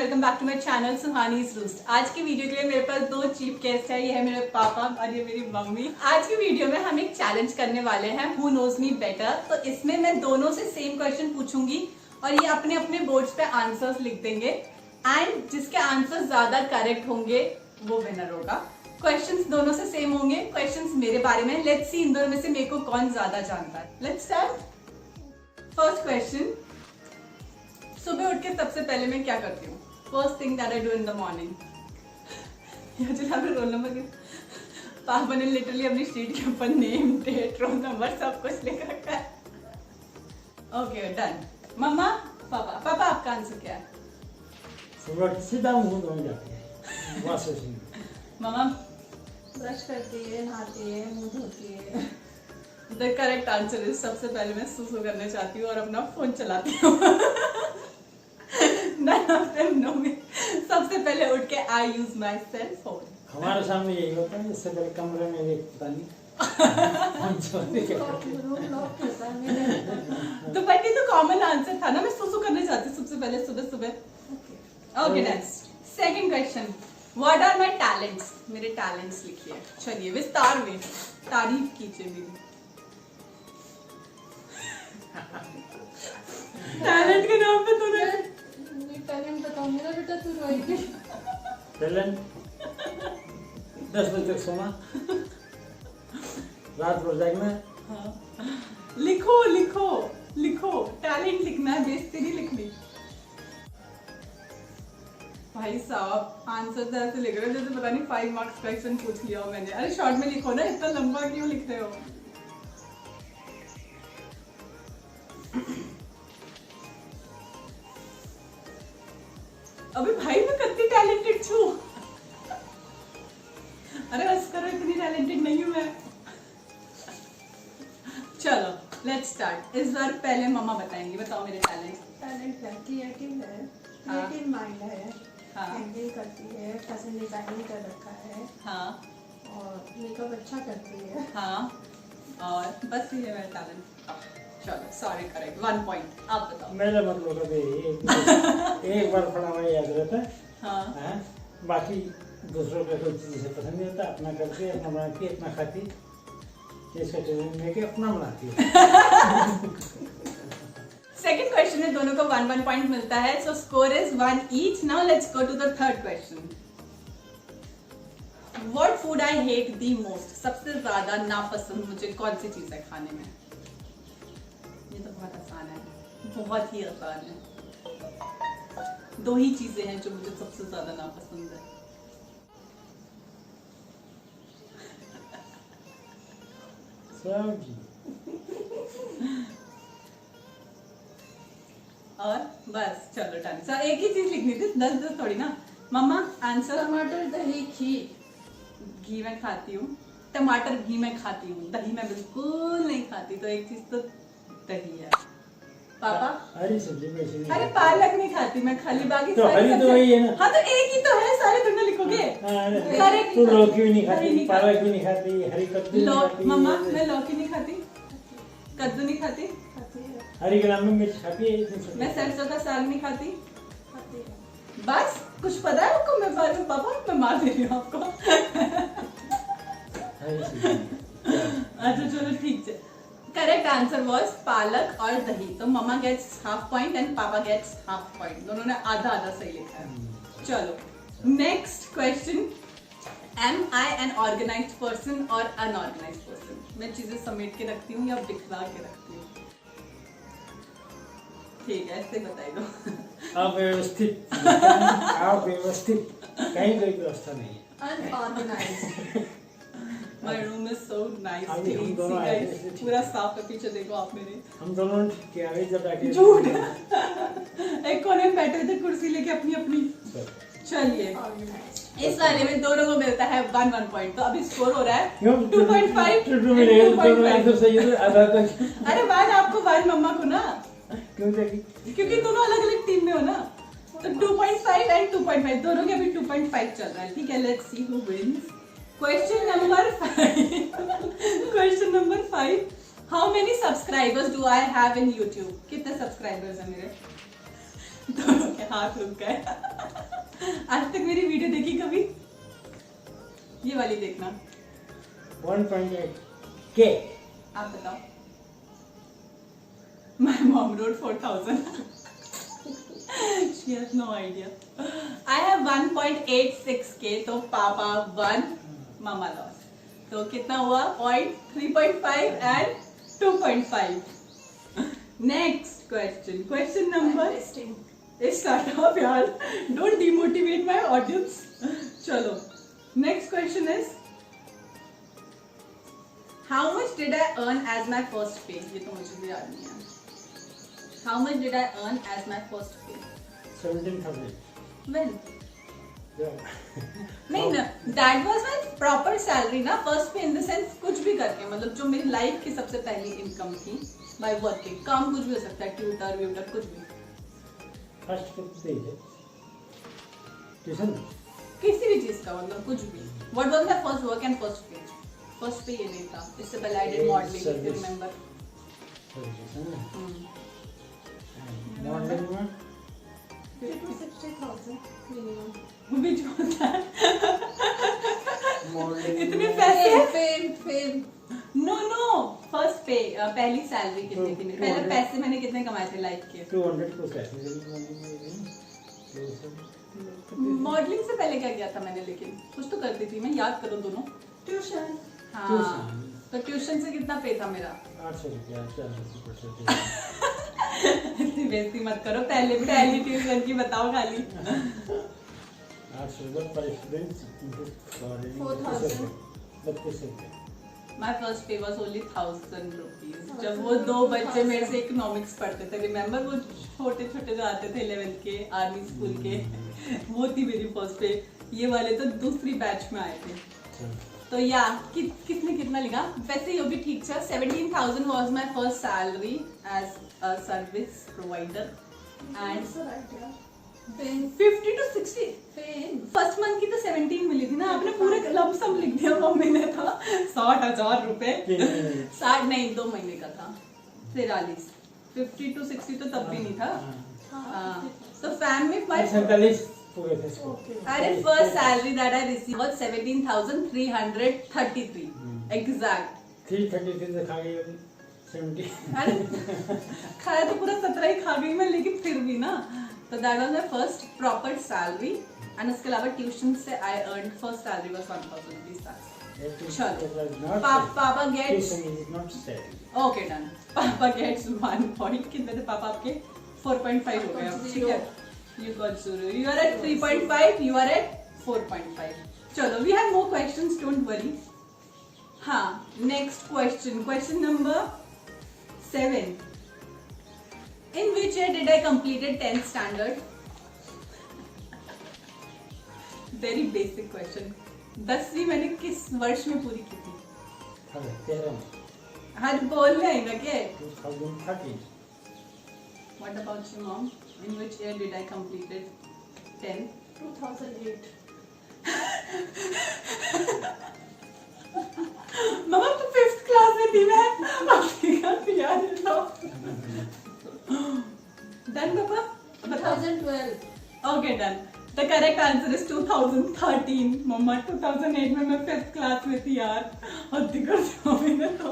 Welcome back to my channel Suhani's roast. आज की video के लिए मेरे पास दो चीफ गेस्ट है, ये है मेरे पापा और ये मेरी मम्मी। आज की वीडियो में हम एक चैलेंज करने वाले हैं, हु नोज मी बेटर। तो इसमें मैं दोनों से सेम क्वेश्चन पूछूंगी और ये अपने अपने बोर्ड्स पे आंसर्स लिख देंगे एंड जिसके आंसर ज्यादा करेक्ट होंगे वो विनर होगा। क्वेश्चंस दोनों से सेम होंगे, क्वेश्चंस मेरे बारे में। लेट्स सी इन दोनों में से मेरे को कौन ज्यादा जानता है। Let's start. फर्स्ट क्वेश्चन, सुबह उठ के सबसे पहले मैं क्या करती हूँ? First thing that I do in the morning. Roll number के पापा ने लिटरली अपनी शीट के ऊपर नेम, डेट, रोल नंबर सब कुछ लिख रखा है। Okay done. मम्मा, पापा आपका आंसर क्या है? सुबह सीधा मुंह धोने जाते हैं, वॉश बेसिन में। मम्मा ब्रश करती है, नहाती है, मुंह धोती है। द करेक्ट आंसर इज सबसे पहले मैं सुसु करने जाती हूँ और अपना फोन चलाती हूँ। None of them know me. सबसे पहले उठ के I use my cell phone. हमारे सामने यही होता है, इससे पहले कमरे में एक पता नहीं रूम लॉक करता है मेरे। तो बट ये तो कॉमन आंसर था ना, मैं सुसु करने जाती सबसे पहले सुबह सुबह। Okay next second question, what are my talents? मेरे टैलेंट्स लिखिए। चलिए विस्तार में तारीफ कीजिए मेरी। टैलेंट के नाम पे तूने टैलेंट बताऊंगी ना बेटा, तू रोएगी। टैलेंट 10 बजे तक सोना, रात भर जागना। हाँ। लिखो लिखो लिखो, टैलेंट लिखना है, बेइज्जती नहीं लिखनी। भाई साहब आंसर तो ऐसे लिख रहे हो जैसे पता नहीं 5 मार्क्स क्वेश्चन पूछ लिया हो मैंने। अरे शॉर्ट में लिखो ना, इतना लंबा क्यों लिख रहे हो? अबे भाई मैं कितनी टैलेंटेड छू। अरे बस करो, इतनी टैलेंटेड नहीं हूं मैं। चलो लेट्स स्टार्ट। इस बार पहले मम्मा बताएंगी। बताओ मेरे टैलेंट। टैलेंट है, क्रिएटिव है, हाँ। क्रिएटिव माइंड है, हाँ। हैंडल करती है, फैशन डिजाइनिंग कर रखा है हाँ और मेकअप अच्छा करती है। हाँ और बस ये है मेरा टैलेंट। चलो सॉरी, करेक्ट 1 पॉइंट। आप बताओ। मेरा मतलब होता है एक बार पढ़ा हुआ याद रहता है। हाँ हाँ, बाकी दूसरों का कोई चीज़ से पसंद नहीं होता, अपना करके अपना बनाती है, अपना खाती, इसका ट्रेनिंग लेके अपना बनाती है। सेकंड क्वेश्चन में दोनों को 1 पॉइंट मिलता है, so score is 1 each. Now let's go to the third question. What food I hate the most? सबसे ज्यादा नापसंद मुझे कौन सी चीज है खाने में? ये तो बहुत आसान है, बहुत ही आसान है। 2 ही चीजें हैं जो मुझे सबसे ज्यादा नापसंद है। सब्जी और बस चलो डन। सर एक ही चीज लिखनी थी, 10 थोड़ी ना। मम्मा आंसर। टमाटर, दही, घी। घी मैं खाती हूँ, टमाटर भी मैं खाती हूँ, दही मैं बिल्कुल नहीं खाती। तो एक चीज तो दही है। पापा हरी सब्जी में से नहीं अरे पालक नहीं खाती मैं, खाली बाकी तो सारी हरी तो सब्जियां- वही है ना। हाँ तो एक ही तो है, सारे तुमने लिखोगे। करेक्ट। तू लौकी भी नहीं हरी खाती, नहीं पालक भी नहीं खाती, हरी कद्दू नहीं खाती। मम्मा मैं लौकी नहीं खाती, कद्दू नहीं खाती, खाती है, हरी के नाम में मिर्च खाती है, इतनी सी। मैं सरसों का साग नहीं खाती। खाती है। बस कुछ पता है आपको? मैं बार पापा मैं मार दे रही हूँ आपको। हरी सब्जी। अच्छा चलो ठीक है। करेक्ट आंसर वाज पालक और दही। तो mamma gets half point and papa gets half point. दोनों ने आधा आधा सही लिखा है। चलो next question, am I an organised person और अनऑर्गेनाइज्ड पर्सन? मैं चीजें समेट के रखती हूँ या बिखरा के रखती हूँ? ठीक है ऐसे बताई दो। अव्यवस्थित, अव्यवस्थित, कहीं कोई व्यवस्था नहीं है। Unorganised. My room is so nice. अभी हम दोनों आए थे इसलिए ठीक पूरा साफ है, पीछे देखो आप मेरे। हम दोनों ने ठीक किया, अभी जब बैठे झूठ। एक कोने में बैठे थे कुर्सी लेके अपनी अपनी। चलिए ऑर्गेनाइज्ड। इस वाले में दोनों को मिलता है 1 पॉइंट। तो अभी स्कोर हो रहा है क्यों? 2.5 टू मिलेगा तो दोनों आंसर सही है, तो आधा तक। अरे 1 आपको 1 मम्मा को ना, क्यों देखी? क्योंकि दोनों अलग अलग टीम में हो ना। तो 2.5 एंड 2.5 दोनों के अभी 2.5 चल रहा है। ठीक है, let's see who wins. Question number 5। Question number 5, how many subscribers do I have in YouTube? कितने सब्सक्राइबर्स हैं मेरे? दोनों के हाथ रुक गए। आज तक मेरी वीडियो देखी कभी? ये वाली देखना। 1.8 के। आप बताओ। My mom wrote 4,000. She has no idea. I have 1.86k, तो पापा 1, मामा लॉस। तो कितना हुआ? 3.5 and 2.5. Next question. Question number. Start up यार. Don't demotivate my audience. चलो. Next question is, how much did I earn as my first pay? ये तो मुझे भी याद नहीं है. How much did I earn as my first pay? 17,000. When? Yeah. नहीं ना, that was my proper salary ना. First pay in the sense कुछ भी करके, मतलब जो मेरी लाइफ की सबसे पहली इनकम थी by working. काम कुछ भी हो सकता है, ट्यूटर व्यूटर कुछ भी. फर्स्ट कितने थे? ट्यूशन? किसी भी चीज का, मतलब कुछ भी. What was my first work and first pay? First pay ये नहीं था. इससे पहले I did modeling, if you remember. Modelling में 60,000 minimum. Which was that? Modelling इतने पैसे? Fame. No. First pay, पहली सैलरी कितनी थी? पहले पैसे मैंने कितने कमाए थे लाइफ के? 200 कुछ है। मॉडलिंग से पहले क्या किया था मैंने? लेकिन कुछ तो करती थी मैं, याद करो दोनों. Tuition. हाँ, तो ट्यूशन से कितना पे था मेरा? 800 रुपया 400 रुपया। इतनी बेइज्जती मत करो, पहली ट्यूशन की बताओ खाली. 800 रुपया पर स्टूडेंट 4,000. 32 रुपये। My first pay was only 1,000 rupees. जब वो 2 बच्चे मेरे से इकोनॉमिक्स पढ़ते थे, रिमेम्बर वो छोटे छोटे जो आते थे 11th के आर्मी स्कूल के, वो थी मेरी फर्स्ट पे. ये वाले तो दूसरी बैच में आए थे. तो या किसने कितना लिखा? वैसे ये भी ठीक था. 17,000 was my first salary as a service provider and That's right, yeah. Fame. 50 to 60. Fame. First month की तो 17 मिली थी ना. आपने पूरे लमसम लिख दिया. मम्मी ने था 60,000 रुपए. 60 नहीं, 2 महीने का था. 43. 50 to 60 तो तब भी नहीं था. हाँ. तो फैम में 47 पूरे थे इसको। Okay. अरे first salary that I receive was 17,333 exact. 333 से खा गई अभी 70। अरे खाया तो पूरा 17 ही खा गई मैं, लेकिन फिर भी ना. तो that was my first proper salary. And उसके अलावा ट्यूशन से I earn first salary was 1,000 rupees. चलो पापा गेट्स. Okay done. पापा गेट्स 1 पॉइंट. कितने थे पापा आपके? 4.5 हो गए अब. ठीक है. You got 0. You are at 3.5. You are at 4.5. चलो, we have more questions. Don't worry. हाँ, next question. Question number 7. In which year did I completed 10th standard? Very basic question. 10वीं मैंने किस वर्ष में पूरी की थी? हर बोलने आएगा क्या? 2013। What about you, mom? In which year did I completed 10? 2008. मम्मा तो 5th क्लास में थी मैं. आपकी क्या याद है तो? Done पापा? 2012. Okay, done. The correct answer is 2013. मम्मा 2008 में मैं 5th क्लास में थी यार. हद कर दो मैंने तो.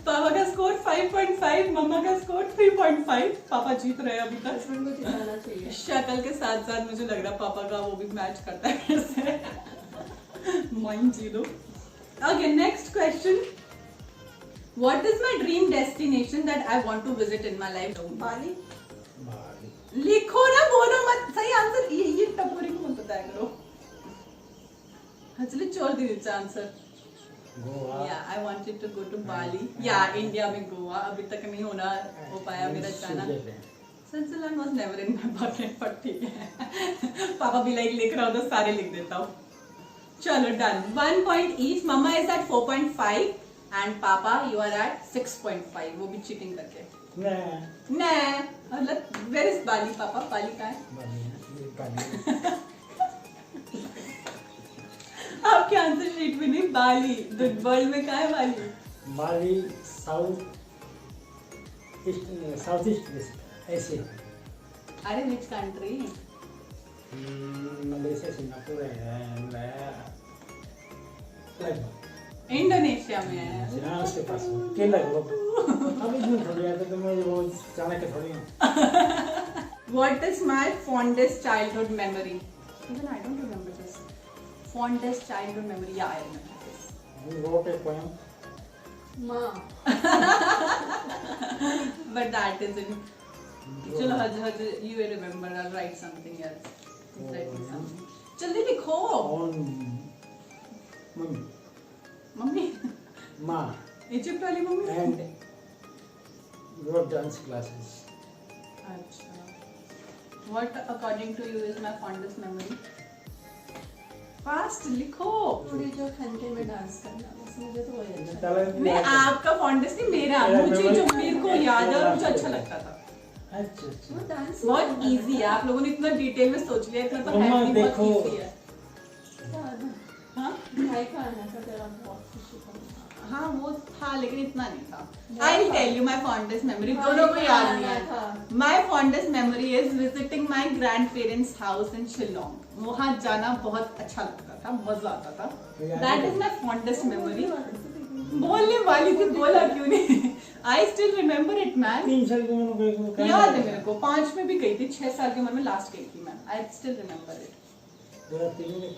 पापा का स्कोर 5.5, मम्मा का स्कोर 3.5. पापा जीत रहे हैं अभी तक. हस्बैंड को जिताना चाहिए. शक्ल के साथ साथ मुझे लग रहा है पापा का वो भी मैच करता है मेरे से. Mind zero. Okay, next question. What is my dream destination that I want to visit in my life? Bali. लिखो ना, बोलो मत. सही आंसर ये टपोरी को मत बताया करो. चलो छोड़ दीजिए answer. Yeah, I wanted to go to Bali. Yeah, India में गोवा. अभी तक नहीं हो पाया मेरा जाना. Switzerland was never in my bucket, पर ठीक है. पापा भी लाइक लिख रहा हो तो सारे लिख देता हूँ. चलो done. 1 point each. Mamma is at 4.5 and पापा you are at 6.5. वो भी चीटिंग करके. नहीं मतलब where is Bali? पापा बाली कहाँ है? आपके आंसर शीट में नहीं, बाली. वर्ल्ड में कहाँ है बाली? बाली साउथ साउथ ईस्ट एशिया, अरे विच कंट्री? मलेशिया, सिंगापुर है, इंडोनेशिया में है। हाँ उसके पास केला अब इसमें थोड़ी आता तो मैं वो जाना के थोड़ी हूँ। What is my fondest childhood memory? Even I don't remember this. Fondest childhood memory. Yeah, I remember this. We wrote a poem. माँ But that isn't. चलो हज you will remember. I'll write something else. Write me something. जल्दी लिखो. On mummy, mummy. ma, Egypt वाली mummy. and wrote dance classes. अच्छा. What according to you is my fondest memory? Fast लिखो. पूरी जो घंटे में डांस करना बस मुझे तो वही अच्छा ताला- लगता नहीं आपका फondest नहीं मेरा. मुझे जो मेरे को याद है और मुझे अच्छा लगता था. अच्छा है। अच्छा वो डांस बहुत इजी है. आप लोगों ने इतना डिटेल में सोच लिया. इतना तो है मम्मा, नहीं. देखो. बहुत इजी है. हाँ भाई का आना था तेरा बहुत खुशी का। हाँ वो था लेकिन इतना नहीं था. I will tell you my fondest memory. भाई दोनों को का याद आना नहीं है. था। My fondest memory is visiting my grand parents house in Shillong. वहाँ जाना बहुत अच्छा लगता था. मजा आता था. That is my fondest memory. बोलने वाली थी बोला क्यों नहीं. I still remember it man. 3 साल की उम्र में गई वो याद है मेरे को. 5 में भी गई थी. 6 साल की उम्र में लास्ट गई थी मैं. आई स्टिल रिमेम्बर इट. 2003 में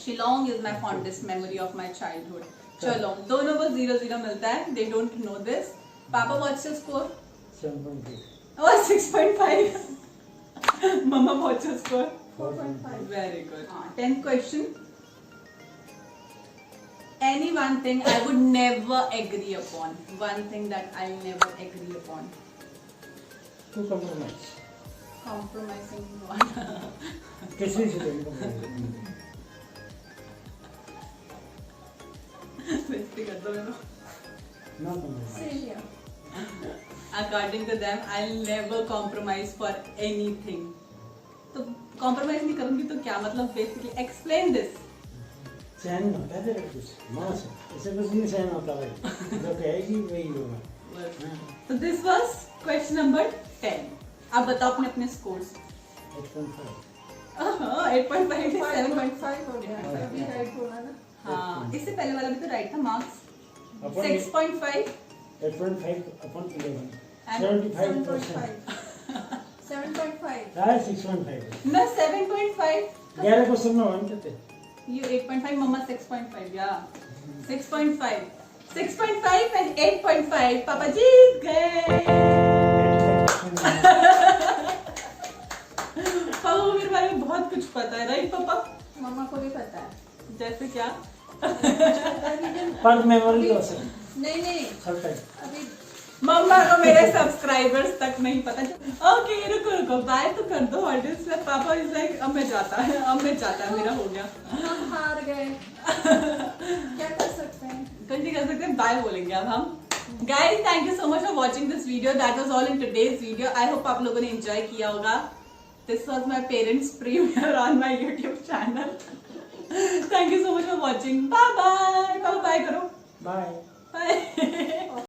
Shillong is my fondest memory of my childhood. चलो दोनों को 0-0 मिलता है. They don't know this. पापा व्हाट्स योर स्कोर? 7.2 और 6.5. मम्मा what's your score? 4.5 very good. 10th question. Any one thing I would never agree upon. One thing that I'll never agree upon. to compromise Compromising one. किसी से नहीं compromise बेइज्जती कर दो मेरे को. no compromise Same here. According to them, I'll never compromise for anything. तो compromise नहीं करूँगी तो क्या मतलब? Basically, explain this. सहन होता है तेरे कुछ माँ से ऐसे कुछ नहीं सहन होता भाई जो कहेगी वही होगा So this was question number 10. अब बताओ अपने अपने scores. 8.5 8.5 से 7.5. 7.5 हो गया अभी राइट बोला ना। हाँ इससे पहले वाला भी तो राइट था. Marks upon 6.5. 8.5 upon 11 And 75% 7.5 हाँ 6.5 no 7.5. 11 क्वेश्चन में 1 थे You 8.5, Mama 6.5. Yeah, 6.5. 6.5 and 8.5. पापा जीत गए. पापा को मेरे बारे में बहुत कुछ पता है, राइट पापा? मम्मा को भी पता है। जैसे क्या? पर मेमोरी लॉस है नहीं नहीं सब टाइम अभी मम्मा को मेरे सब्सक्राइबर्स तक नहीं पता. ओके रुको रुको बाय तो कर दो ऑडियंस में. पापा इज लाइक अब मैं जाता है. अब मैं जाता है. मेरा हो गया. हम हार गए क्या कर सकते हैं। कुछ नहीं कर सकते. बाय बोलेंगे अब हम. Guys, thank you so much for watching this video. That was all in today's video. I hope आप लोगों ने enjoy किया होगा. This was my parents' premiere on my YouTube channel. Thank you so much for watching. Bye bye. Bye bye करो. Bye Bye.